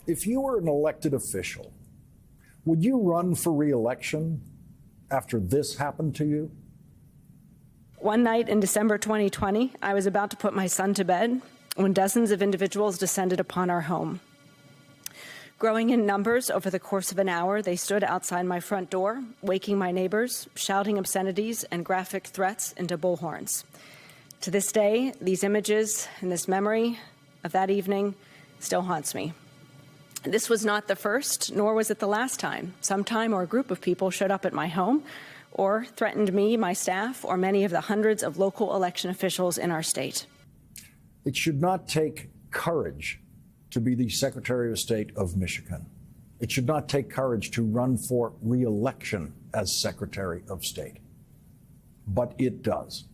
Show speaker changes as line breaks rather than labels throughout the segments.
If you were an elected official, would you run for re-election after this happened to you?
One night in December 2020, I was about to put my son to bed when dozens of individuals descended upon our home. Growing in numbers over the course of an hour, they stood outside my front door, waking my neighbors, shouting obscenities and graphic threats into bullhorns. To this day, these images and this memory of that evening still haunts me. This was not the first, nor was it the last time some time or a group of people showed up at my home or threatened me, my staff, or many of the hundreds of local election officials in our state.
It should not take courage to be the Secretary of State of Michigan. It should not take courage to run for re-election as Secretary of State. But it does.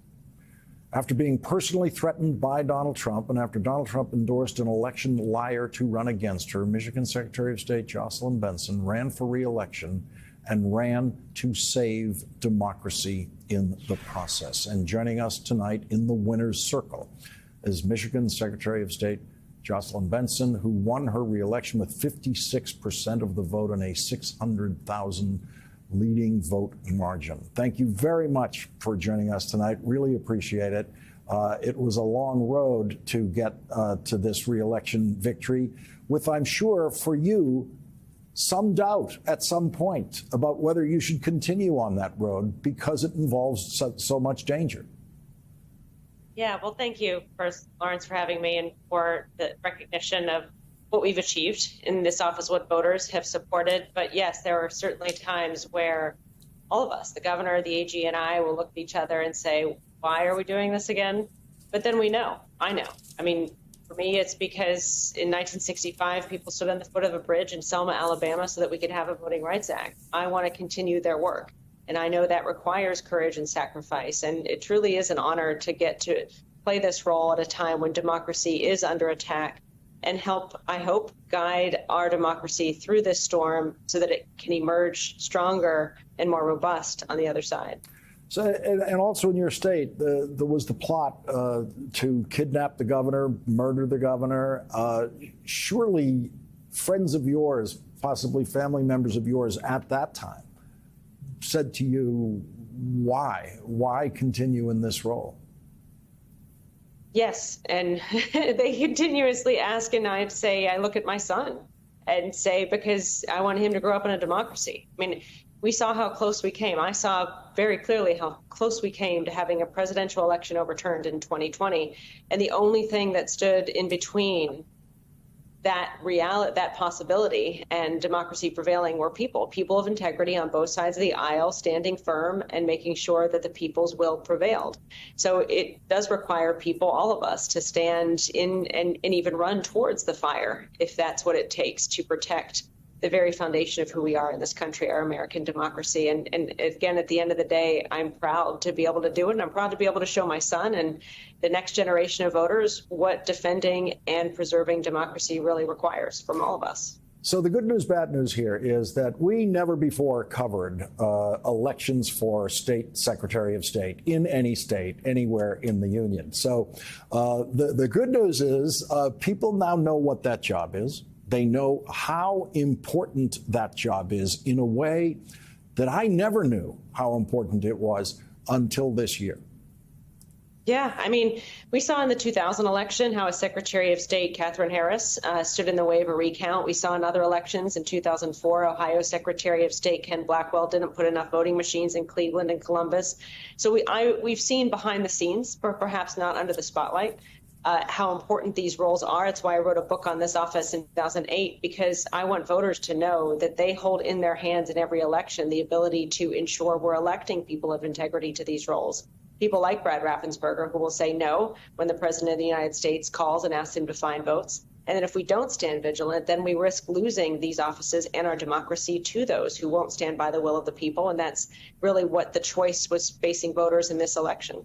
After being personally threatened by Donald Trump and after Donald Trump endorsed an election liar to run against her, Michigan Secretary of State Jocelyn Benson ran for re-election and ran to save democracy in the process. And joining us tonight in the winner's circle is Michigan Secretary of State Jocelyn Benson, who won her re-election with 56% of the vote on a 600,000 leading vote margin. Thank you very much for joining us tonight. Really appreciate it. It was a long road to get to this re-election victory with, I'm sure, for you, some doubt at some point about whether you should continue on that road because it involves so much danger.
Yeah, well, thank you, first, Lawrence, for having me and for the recognition of what we've achieved in this office, what voters have supported. But yes, there are certainly times where all of us, the governor, the AG, and I will look at each other and say, why are we doing this again? But then I know. I mean, for me, it's because in 1965, people stood on the foot of a bridge in Selma, Alabama, so that we could have a Voting Rights Act. I want to continue their work. And I know that requires courage and sacrifice. And it truly is an honor to get to play this role at a time when democracy is under attack and help, I hope, guide our democracy through this storm so that it can emerge stronger and more robust on the other side.
So, and also in your state, there was the plot to kidnap the governor, murder the governor. Surely friends of yours, possibly family members of yours at that time, said to you, why continue in this role?
Yes, and they continuously ask, and I'd say, I look at my son and say, because I want him to grow up in a democracy. I mean, we saw how close we came. I saw very clearly how close we came to having a presidential election overturned in 2020. And the only thing that stood in between that reality, that possibility, and democracy prevailing were people of integrity on both sides of the aisle, standing firm and making sure that the people's will prevailed. So it does require people, all of us, to stand in and even run towards the fire if that's what it takes to protect the very foundation of who we are in this country, our American democracy. And again, at the end of the day, I'm proud to be able to do it. And I'm proud to be able to show my son and the next generation of voters what defending and preserving democracy really requires from all of us.
So the good news, bad news here is that we never before covered elections for state secretary of state in any state, anywhere in the union. So the good news is people now know what that job is. They know how important that job is in a way that I never knew how important it was until this year.
Yeah, I mean, we saw in the 2000 election how a Secretary of State, Katherine Harris, stood in the way of a recount. We saw in other elections in 2004, Ohio Secretary of State Ken Blackwell didn't put enough voting machines in Cleveland and Columbus. So we've seen behind the scenes, but perhaps not under the spotlight, how important these roles are. It's why I wrote a book on this office in 2008, because I want voters to know that they hold in their hands in every election the ability to ensure we're electing people of integrity to these roles. People like Brad Raffensperger, who will say no when the president of the United States calls and asks him to find votes. And then if we don't stand vigilant, then we risk losing these offices and our democracy to those who won't stand by the will of the people. And that's really what the choice was facing voters in this election.